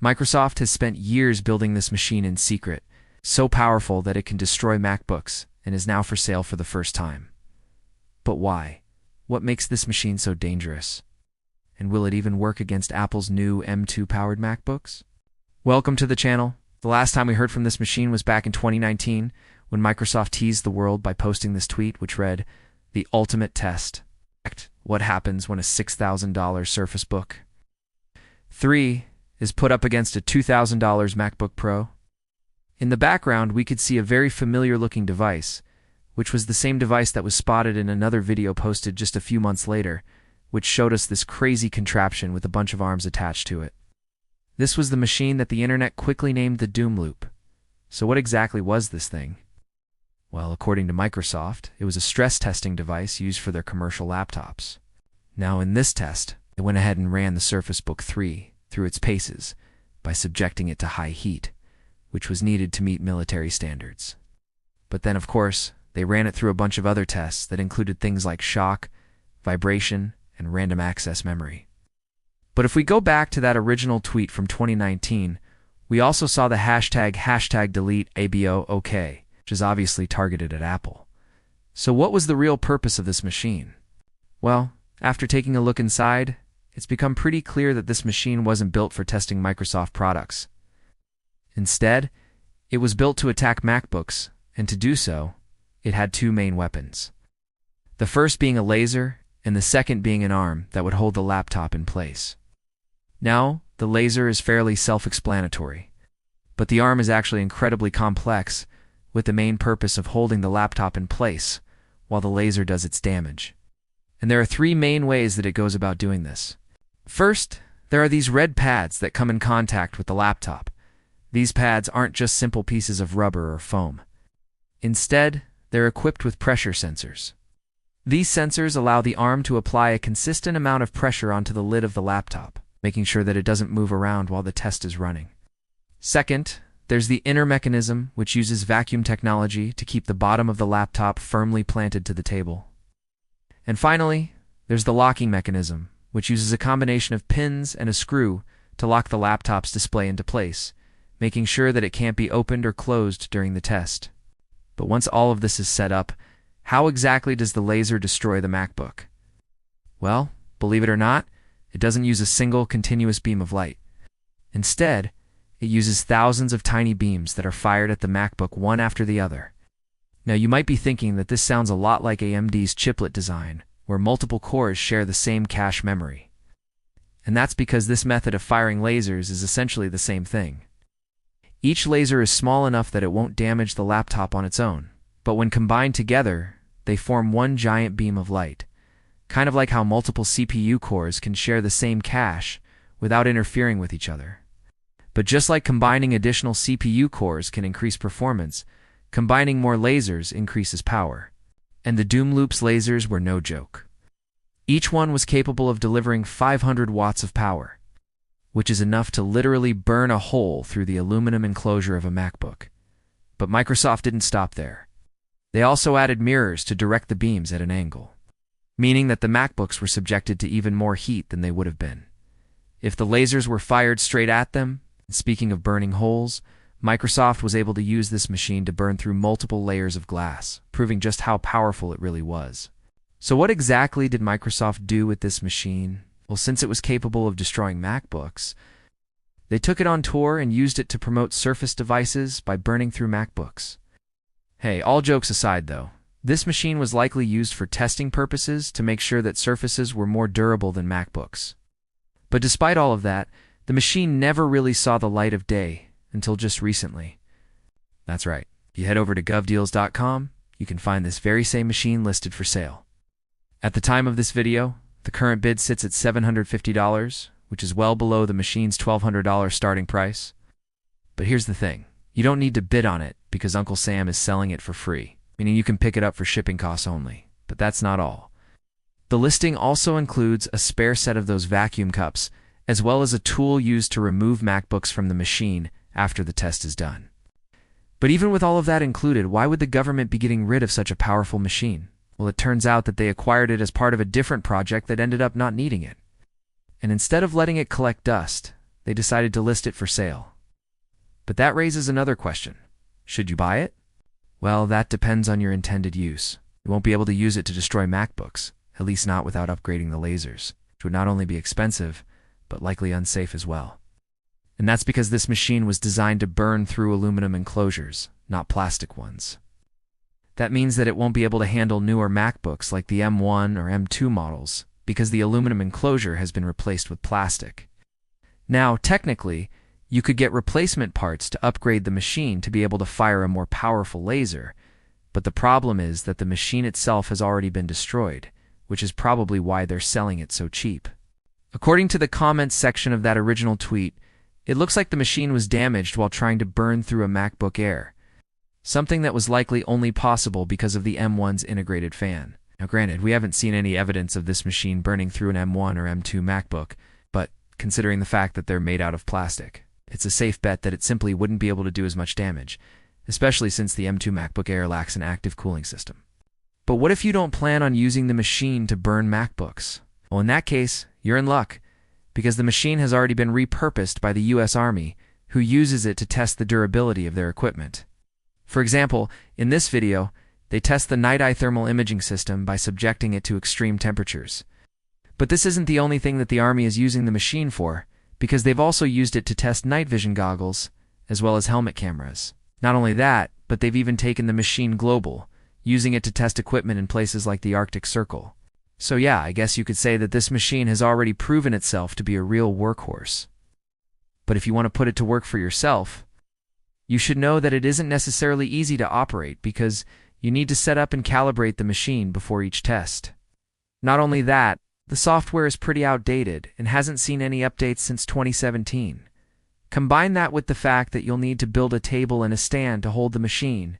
Microsoft has spent years building this machine in secret, so powerful that it can destroy MacBooks, and is now for sale for the first time. But why? What makes this machine so dangerous? And will it even work against Apple's new M2-powered MacBooks? Welcome to the channel. The last time we heard from this machine was back in 2019, when Microsoft teased the world by posting this tweet, which read, "The ultimate test. What happens when a $6,000 Surface Book 3 is put up against a $2,000 MacBook Pro?" In the background, we could see a very familiar-looking device, which was the same device that was spotted in another video posted just a few months later, which showed us this crazy contraption with a bunch of arms attached to it. This was the machine that the internet quickly named the Doom Loop. So what exactly was this thing? Well, according to Microsoft, it was a stress testing device used for their commercial laptops. Now, in this test, they went ahead and ran the Surface Book 3 through its paces by subjecting it to high heat, which was needed to meet military standards. But then, of course, they ran it through a bunch of other tests that included things like shock, vibration, and random access memory. But if we go back to that original tweet from 2019, we also saw the hashtag delete ABO-OK, which is obviously targeted at Apple. So what was the real purpose of this machine? Well, after taking a look inside, it's become pretty clear that this machine wasn't built for testing Microsoft products. Instead, it was built to attack MacBooks, and to do so, it had two main weapons. The first being a laser, and the second being an arm that would hold the laptop in place. Now, the laser is fairly self-explanatory, but the arm is actually incredibly complex, with the main purpose of holding the laptop in place while the laser does its damage. And there are three main ways that it goes about doing this. First, there are these red pads that come in contact with the laptop. These pads aren't just simple pieces of rubber or foam. Instead, they're equipped with pressure sensors. These sensors allow the arm to apply a consistent amount of pressure onto the lid of the laptop, making sure that it doesn't move around while the test is running. Second, there's the inner mechanism, which uses vacuum technology to keep the bottom of the laptop firmly planted to the table. And finally, there's the locking mechanism, which uses a combination of pins and a screw to lock the laptop's display into place, making sure that it can't be opened or closed during the test. But once all of this is set up, how exactly does the laser destroy the MacBook? Well, believe it or not, it doesn't use a single continuous beam of light. Instead, it uses thousands of tiny beams that are fired at the MacBook one after the other. Now, you might be thinking that this sounds a lot like AMD's chiplet design, where multiple cores share the same cache memory. And that's because this method of firing lasers is essentially the same thing. Each laser is small enough that it won't damage the laptop on its own, but when combined together, they form one giant beam of light, kind of like how multiple CPU cores can share the same cache without interfering with each other. But just like combining additional CPU cores can increase performance, combining more lasers increases power. And the Doom Loop's lasers were no joke. Each one was capable of delivering 500 watts of power, which is enough to literally burn a hole through the aluminum enclosure of a MacBook. But Microsoft didn't stop there. They also added mirrors to direct the beams at an angle, meaning that the MacBooks were subjected to even more heat than they would have been if the lasers were fired straight at them. Speaking of burning holes, Microsoft was able to use this machine to burn through multiple layers of glass, proving just how powerful it really was. So what exactly did Microsoft do with this machine? Well, since it was capable of destroying MacBooks, they took it on tour and used it to promote Surface devices by burning through MacBooks. Hey, all jokes aside though, this machine was likely used for testing purposes to make sure that Surfaces were more durable than MacBooks. But despite all of that, the machine never really saw the light of day until just recently. That's right. If you head over to govdeals.com, you can find this very same machine listed for sale. At the time of this video, the current bid sits at $750, which is well below the machine's $1,200 starting price. But here's the thing. You don't need to bid on it because Uncle Sam is selling it for free, meaning you can pick it up for shipping costs only. But that's not all. The listing also includes a spare set of those vacuum cups, as well as a tool used to remove MacBooks from the machine after the test is done. But even with all of that included, why would the government be getting rid of such a powerful machine? Well, it turns out that they acquired it as part of a different project that ended up not needing it. And instead of letting it collect dust, they decided to list it for sale. But that raises another question. Should you buy it? Well, that depends on your intended use. You won't be able to use it to destroy MacBooks, at least not without upgrading the lasers, which would not only be expensive, but likely unsafe as well. And that's because this machine was designed to burn through aluminum enclosures, not plastic ones. That means that it won't be able to handle newer MacBooks like the M1 or M2 models, because the aluminum enclosure has been replaced with plastic. Now, technically, you could get replacement parts to upgrade the machine to be able to fire a more powerful laser, but the problem is that the machine itself has already been destroyed, which is probably why they're selling it so cheap. According to the comments section of that original tweet, it looks like the machine was damaged while trying to burn through a MacBook Air, something that was likely only possible because of the M1's integrated fan. Now granted, we haven't seen any evidence of this machine burning through an M1 or M2 MacBook, but considering the fact that they're made out of plastic, it's a safe bet that it simply wouldn't be able to do as much damage, especially since the M2 MacBook Air lacks an active cooling system. But what if you don't plan on using the machine to burn MacBooks? Well, in that case, you're in luck, because the machine has already been repurposed by the US Army, who uses it to test the durability of their equipment. For example, in this video, they test the night eye thermal imaging system by subjecting it to extreme temperatures. But this isn't the only thing that the Army is using the machine for, because they've also used it to test night vision goggles, as well as helmet cameras. Not only that, but they've even taken the machine global, using it to test equipment in places like the Arctic Circle. So yeah, I guess you could say that this machine has already proven itself to be a real workhorse. But if you want to put it to work for yourself, you should know that it isn't necessarily easy to operate because you need to set up and calibrate the machine before each test. Not only that, the software is pretty outdated and hasn't seen any updates since 2017. Combine that with the fact that you'll need to build a table and a stand to hold the machine,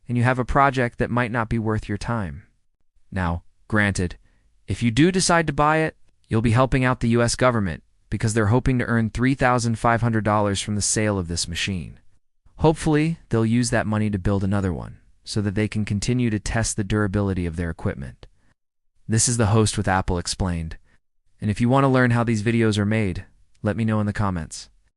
and you have a project that might not be worth your time. Now, granted, if you do decide to buy it, you'll be helping out the US government because they're hoping to earn $3,500 from the sale of this machine. Hopefully, they'll use that money to build another one so that they can continue to test the durability of their equipment. This is the host with Apple Explained, and if you want to learn how these videos are made, let me know in the comments.